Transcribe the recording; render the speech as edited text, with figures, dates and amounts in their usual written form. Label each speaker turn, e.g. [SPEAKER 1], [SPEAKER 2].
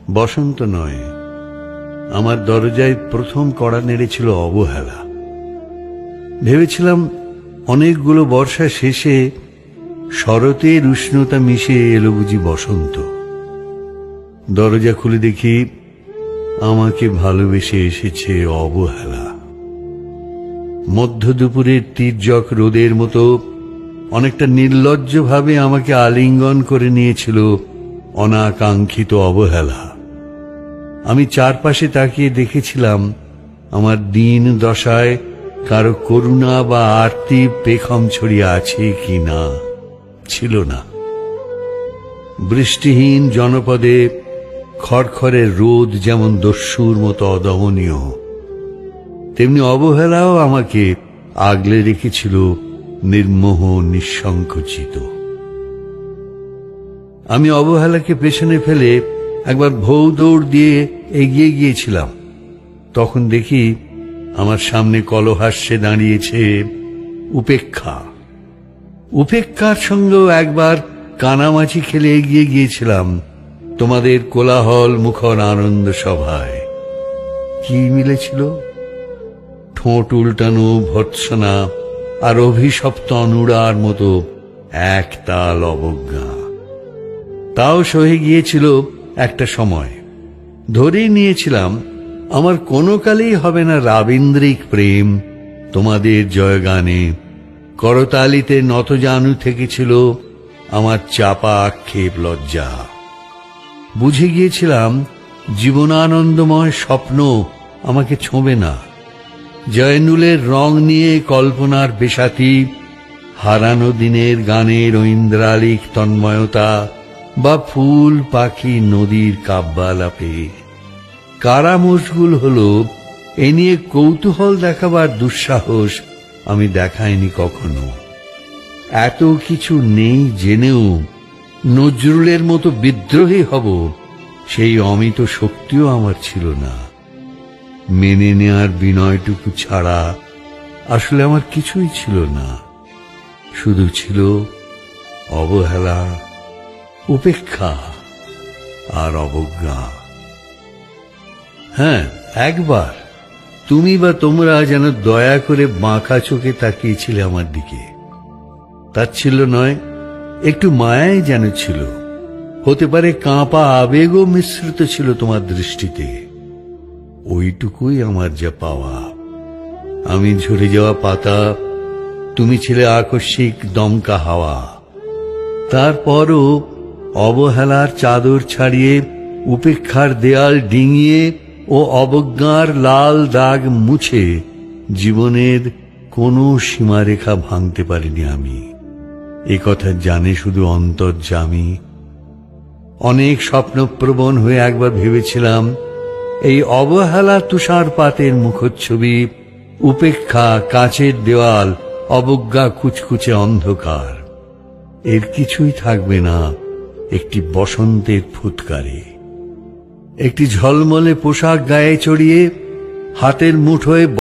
[SPEAKER 1] বসন্ত নয়, আমার দরজায় প্রথম কড়া নেড়েছিল অবহেলা। ভেবেছিলাম অনেকগুলো বর্ষা শেষে শরতের উষ্ণতা মিশে এলো বুঝি বসন্ত। দরজা খুলে দেখি আমাকে ভালোবেসে এসেছে অবহেলা। মধ্য দুপুরের তির্যক রোদের মতো অনেকটা নির্লজ্জভাবে আমাকে আলিঙ্গন করে নিয়েছিল অনাকাঙ্ক্ষিত অবহেলা। আমি চারপাশে তাকিয়ে দেখেছিলাম আমার দিন দশায় কারো করুণা বা আরতি পেখম ছড়িয়ে আছে কি না। ছিল না। বৃষ্টিহীন জনপদে খড়খড়ের রোদ যেমন দস্যুর মতো অদমনীয়, তেমনি অবহেলাও আমাকে আগলে রেখেছিল নির্মোহ নিঃসংকোচিত। আমি অবহেলাকে পেছনে ফেলে একবার ভৌ দৌড় দিয়ে এগিয়ে গিয়েছিলাম। তখন দেখি আমার সামনে কলহাস্যে দাঁড়িয়েছে উপেক্ষা। উপেক্ষার সঙ্গেও একবার কানামাছি খেলে এগিয়ে গিয়েছিলাম তোমাদের কোলাহল মুখর আনন্দ সভায়। কি মিলেছিল? ঠোঁট উল্টানো ভর্ৎসনা আর অভিশপ্ত অনুরার মতো একতাল অবজ্ঞা। তাও সহে গিয়েছিল একটা সময়। ধরেই নিয়েছিলাম আমার কোনো কালেই হবে না রাবীন্দ্রিক প্রেম। তোমাদের জয়গানে করতালিতে নতজানু থেকেছিল আমার চাপা আক্ষেপ লজ্জা। বুঝে গিয়েছিলাম জীবনানন্দময় স্বপ্ন আমাকে ছোঁবে না। জয়নুলের রং নিয়ে কল্পনার বেশাতি, হারানো দিনের গানের ঐন্দ্রালিক তন্ময়তা বা ফুল পাখি নদীর কাব্যালাপে কারা মশগুল হলো এ নিয়ে কৌতূহল দেখাবার দুঃসাহস আমি দেখাইনি কখনো। এত কিছু নেই জেনেও নজরুলের মতো বিদ্রোহী হব সেই অমিত শক্তিও আমার ছিল না। মেনে নেয়ার বিনয়টুকু ছাড়া আসলে আমার কিছুই ছিল না। শুধু ছিল অবহেলা, উপেক্ষা আর অবজ্ঞা। হ্যাঁ, একবার তুমি বা তোমরা যেন দয়া করে বাঁকা চোখে তাকিয়েছিলে আমার দিকে। তাচ্ছিল্য নয়, একটু মায়াই যেন ছিল। হতে পারে কাঁপা আবেগও মিশ্রিত ছিল তোমার দৃষ্টিতে। ওইটুকুই আমার যা পাওয়া। আমি ঝরে যাওয়া পাতা, তুমি ছিলে আকস্মিক দমকা হাওয়া। তারপরও অবহেলার চাদর ছাড়িয়ে, উপেক্ষার দেয়াল ডিঙিয়ে ও অবজ্ঞার লাল দাগ মুছে জীবনের কোনো সীমারেখা ভাঙতে পারিনি আমি। এ কথা জানে শুধু অন্তর্যামী। অনেক স্বপ্নপ্রবণ হয়ে একবার ভেবেছিলাম এই অবহেলা তুষারপাতের মুখচ্ছবি, উপেক্ষা কাঁচের দেওয়াল, অবজ্ঞা কুচকুচে অন্ধকার, এর কিছুই থাকবে না একটি বসন্তের ফুৎকারে। একটি ঝলমলে পোশাক গায়ে চড়িয়ে হাতের মুঠোয়